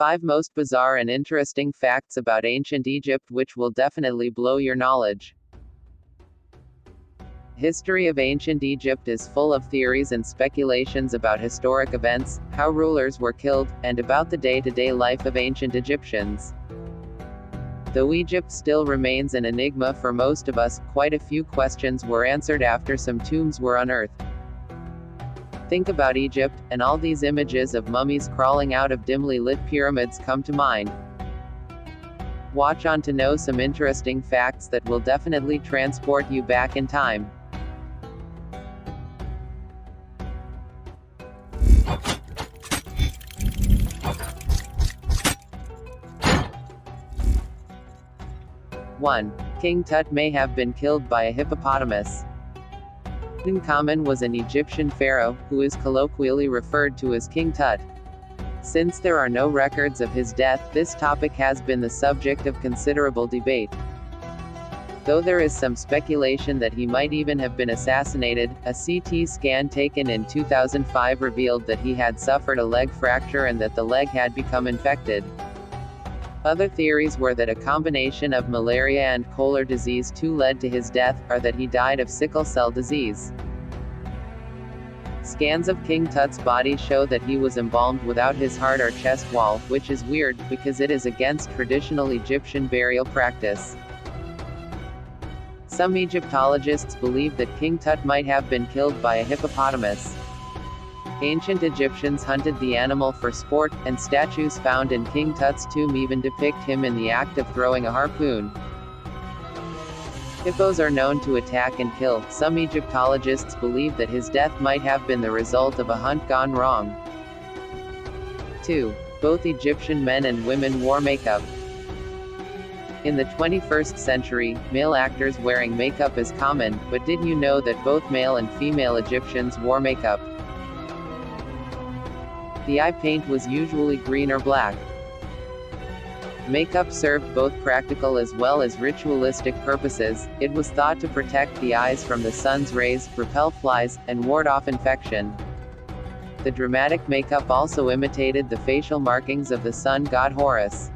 5 most bizarre and interesting facts about ancient Egypt which will definitely blow your knowledge. History of ancient Egypt is full of theories and speculations about historic events, how rulers were killed, and about the day-to-day life of ancient Egyptians. Though Egypt still remains an enigma for most of us, quite a few questions were answered after some tombs were unearthed. Think about Egypt, and all these images of mummies crawling out of dimly lit pyramids come to mind. Watch on to know some interesting facts that will definitely transport you back in time. One. King Tut may have been killed by a hippopotamus. Tutankhamun was an Egyptian pharaoh, who is colloquially referred to as King Tut. Since there are no records of his death, this topic has been the subject of considerable debate. Though there is some speculation that he might even have been assassinated, a CT scan taken in 2005 revealed that he had suffered a leg fracture and that the leg had become infected. Other theories were that a combination of malaria and choler disease too led to his death, or that he died of sickle cell disease. Scans of King Tut's body show that he was embalmed without his heart or chest wall, which is weird, because it is against traditional Egyptian burial practice. Some Egyptologists believe that King Tut might have been killed by a hippopotamus. Ancient Egyptians hunted the animal for sport, and statues found in King Tut's tomb even depict him in the act of throwing a harpoon. Hippos are known to attack and kill. Some Egyptologists believe that his death might have been the result of a hunt gone wrong. 2. Both Egyptian men and women wore makeup. In the 21st century, male actors wearing makeup is common, but did you know that both male and female Egyptians wore makeup? The eye paint was usually green or black. Makeup served both practical as well as ritualistic purposes. It was thought to protect the eyes from the sun's rays, repel flies, and ward off infection. The dramatic makeup also imitated the facial markings of the sun god Horus.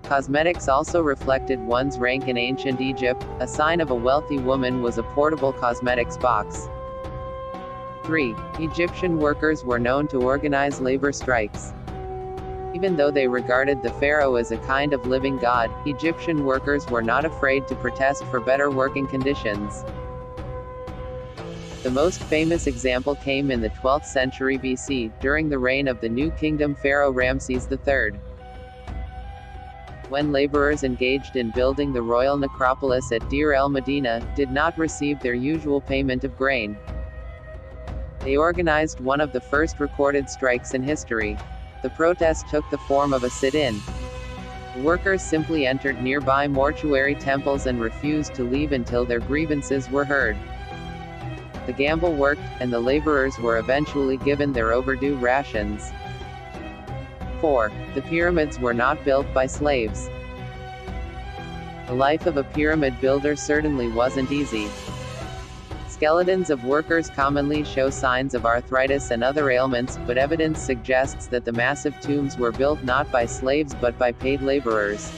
Cosmetics also reflected one's rank in ancient Egypt. A sign of a wealthy woman was a portable cosmetics box. 3. Egyptian workers were known to organize labor strikes. Even though they regarded the pharaoh as a kind of living god, Egyptian workers were not afraid to protest for better working conditions. The most famous example came in the 12th century BC, during the reign of the New Kingdom pharaoh Ramses III. When laborers engaged in building the royal necropolis at Deir el-Medina did not receive their usual payment of grain, they organized one of the first recorded strikes in history. The protest took the form of a sit-in. Workers simply entered nearby mortuary temples and refused to leave until their grievances were heard. The gamble worked, and the laborers were eventually given their overdue rations. 4. The pyramids were not built by slaves. The life of a pyramid builder certainly wasn't easy. Skeletons of workers commonly show signs of arthritis and other ailments, but evidence suggests that the massive tombs were built not by slaves but by paid laborers.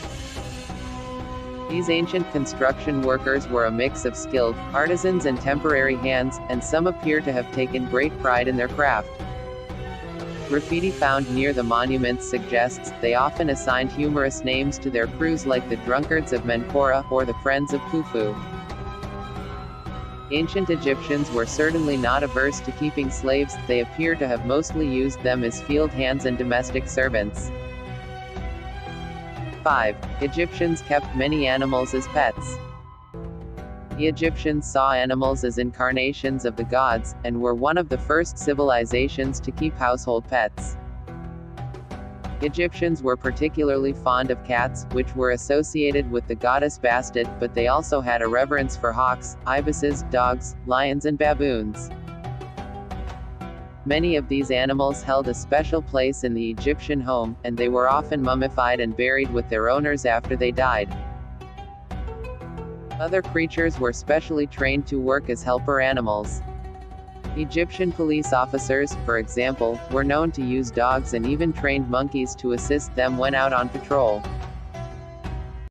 These ancient construction workers were a mix of skilled artisans and temporary hands, and some appear to have taken great pride in their craft. Graffiti found near the monuments suggests they often assigned humorous names to their crews like the Drunkards of Menkora or the Friends of Khufu. Ancient Egyptians were certainly not averse to keeping slaves. They appear to have mostly used them as field hands and domestic servants. 5. Egyptians kept many animals as pets. The Egyptians saw animals as incarnations of the gods, and were one of the first civilizations to keep household pets. Egyptians were particularly fond of cats, which were associated with the goddess Bastet, but they also had a reverence for hawks, ibises, dogs, lions and baboons. Many of these animals held a special place in the Egyptian home, and they were often mummified and buried with their owners after they died. Other creatures were specially trained to work as helper animals. Egyptian police officers, for example, were known to use dogs and even trained monkeys to assist them when out on patrol.